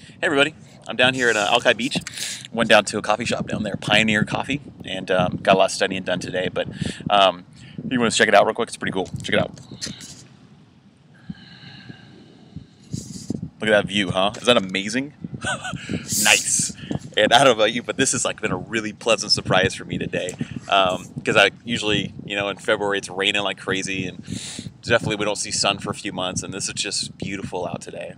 Hey everybody, I'm down here at Alki Beach. Went down to a coffee shop down there, Pioneer Coffee, and got a lot of studying done today. But if you want to check it out real quick, it's pretty cool. Check it out. Look at that view, huh? Is that amazing? Nice. And I don't know about you, but this has been a really pleasant surprise for me today. Because I usually, in February it's raining like crazy, and definitely we don't see sun for a few months, and this is just beautiful out today.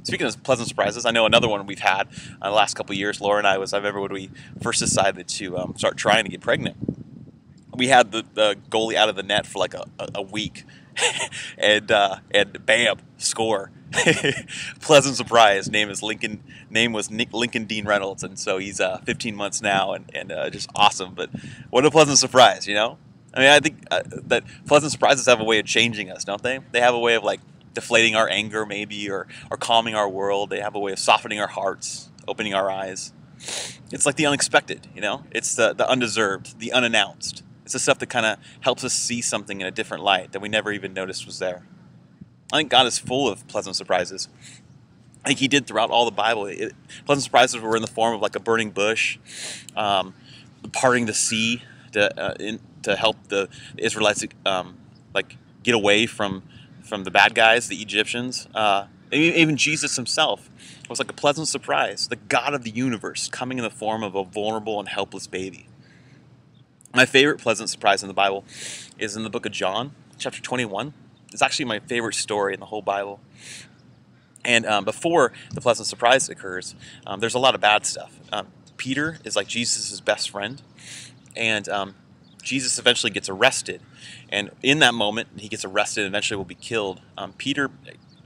Speaking of pleasant surprises, I know another one we've had the last couple of years. Laura and I remember when we first decided to start trying to get pregnant. We had the goalie out of the net for like a week, and bam, score. Pleasant surprise. Name was Lincoln Dean Reynolds, and so he's 15 months now, and just awesome. But what a pleasant surprise, I mean, I think that pleasant surprises have a way of changing us, don't they? They have a way of deflating our anger maybe, or calming our world. They have a way of softening our hearts, opening our eyes. It's like the unexpected, It's the undeserved, the unannounced. It's the stuff that kind of helps us see something in a different light that we never even noticed was there. I think God is full of pleasant surprises. I think he did throughout all the Bible. Pleasant surprises were in the form of like a burning bush, parting the sea to help the Israelites get away from the bad guys, the Egyptians. Even Jesus himself was like a pleasant surprise. The God of the universe coming in the form of a vulnerable and helpless baby. My favorite pleasant surprise in the Bible is in the book of John, chapter 21. It's actually my favorite story in the whole Bible. And before the pleasant surprise occurs, there's a lot of bad stuff. Peter is like Jesus' best friend, and Jesus eventually gets arrested. And in that moment, he gets arrested and eventually will be killed. Peter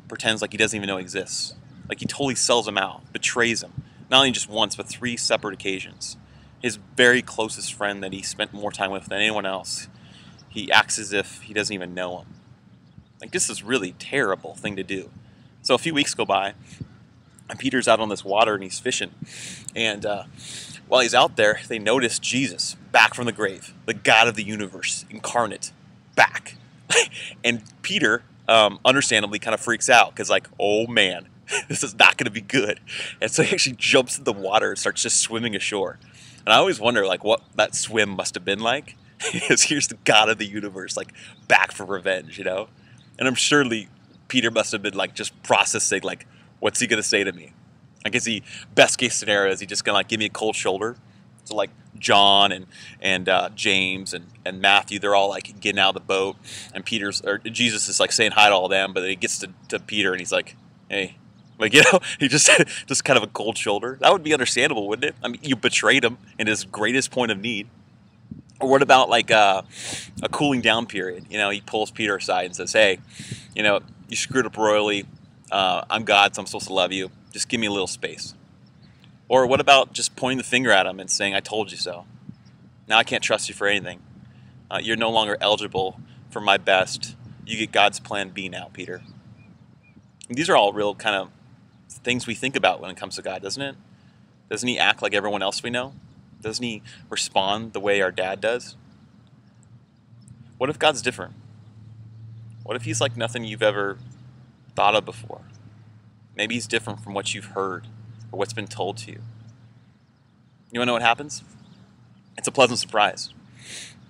pretends like he doesn't even know he exists. Like he totally sells him out, betrays him. Not only just once, but 3 separate occasions. His very closest friend that he spent more time with than anyone else, he acts as if he doesn't even know him. This is a really terrible thing to do. So a few weeks go by, and Peter's out on this water and he's fishing. And while he's out there, they notice Jesus back from the grave, the God of the universe, incarnate, back. And Peter, understandably, kind of freaks out because, oh man, this is not going to be good. And so he actually jumps in the water and starts just swimming ashore. And I always wonder, what that swim must have been like. Because here's the God of the universe, back for revenge, And I'm surely Peter must have been just processing, what's he gonna say to me? I guess the best case scenario is he just gonna give me a cold shoulder. So John and James and Matthew, they're all getting out of the boat, and Jesus is saying hi to all of them, but then he gets to Peter and he's like, hey. He just kind of a cold shoulder. That would be understandable, wouldn't it? I mean, you betrayed him in his greatest point of need. Or what about a cooling down period? He pulls Peter aside and says, hey, you screwed up royally. I'm God, so I'm supposed to love you. Just give me a little space. Or what about just pointing the finger at him and saying, I told you so. Now I can't trust you for anything. You're no longer eligible for my best. You get God's plan B now, Peter. And these are all real kind of things we think about when it comes to God, doesn't it? Doesn't he act like everyone else we know? Doesn't he respond the way our dad does? What if God's different? What if he's like nothing you've ever thought of before? Maybe he's different from what you've heard or what's been told to you. You want to know what happens? It's a pleasant surprise.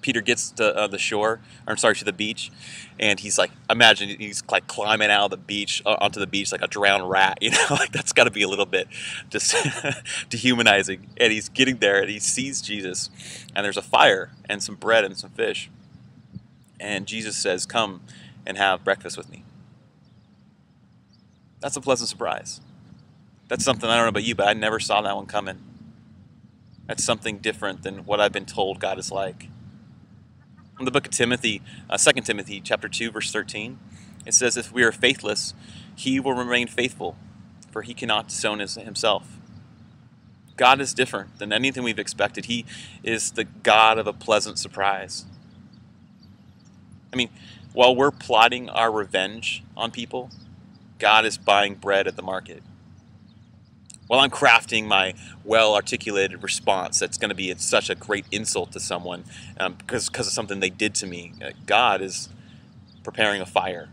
Peter gets to to the beach, and he's imagine he's climbing out of the beach onto the beach like a drowned rat, that's got to be a little bit just dehumanizing. And he's getting there, and he sees Jesus, and there's a fire and some bread and some fish, and Jesus says, "Come and have breakfast with me." That's a pleasant surprise. That's something, I don't know about you, but I never saw that one coming. That's something different than what I've been told God is like. In the book of Timothy, 2 Timothy chapter 2, verse 13, it says, if we are faithless, he will remain faithful, for he cannot disown himself. God is different than anything we've expected. He is the God of a pleasant surprise. I mean, while we're plotting our revenge on people, God is buying bread at the market. While I'm crafting my well-articulated response that's going to be such a great insult to someone because of something they did to me, God is preparing a fire.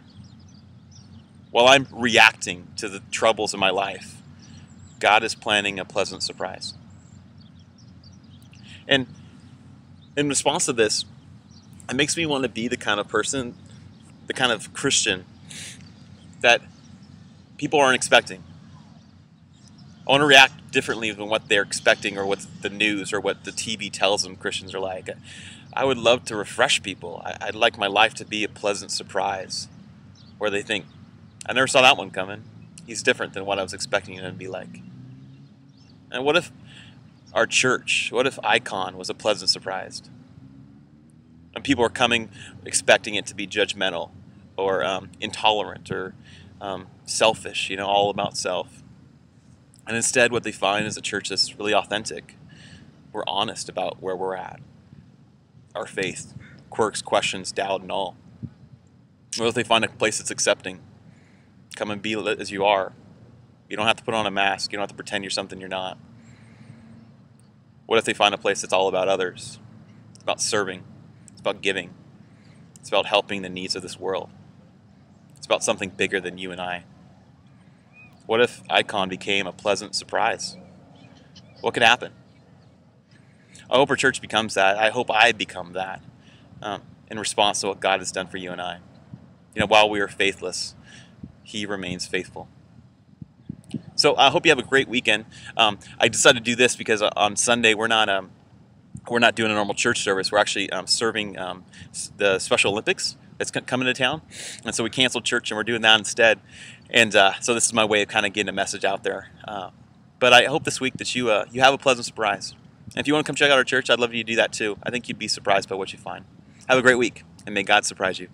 While I'm reacting to the troubles in my life, God is planning a pleasant surprise. And in response to this, it makes me want to be the kind of person, the kind of Christian that people aren't expecting. I want to react differently than what they're expecting or what the news or what the TV tells them Christians are like. I would love to refresh people. I'd like my life to be a pleasant surprise where they think, I never saw that one coming. He's different than what I was expecting him to be like. And what if our church, what if Icon was a pleasant surprise? And people are coming expecting it to be judgmental or intolerant or selfish, all about self. And instead what they find is a church that's really authentic. We're honest about where we're at. Our faith, quirks, questions, doubt, and all. What if they find a place that's accepting? Come and be as you are. You don't have to put on a mask. You don't have to pretend you're something you're not. What if they find a place that's all about others? It's about serving. It's about giving. It's about helping the needs of this world. It's about something bigger than you and I. What if Icon became a pleasant surprise? What could happen? I hope our church becomes that. I hope I become that in response to what God has done for you and I. While we are faithless, He remains faithful. So I hope you have a great weekend. I decided to do this because on Sunday we're not doing a normal church service. We're actually serving the Special Olympics that's coming to town, and so we canceled church and we're doing that instead. And so this is my way of kind of getting a message out there. But I hope this week that you have a pleasant surprise. And if you want to come check out our church, I'd love you to do that too. I think you'd be surprised by what you find. Have a great week, and may God surprise you.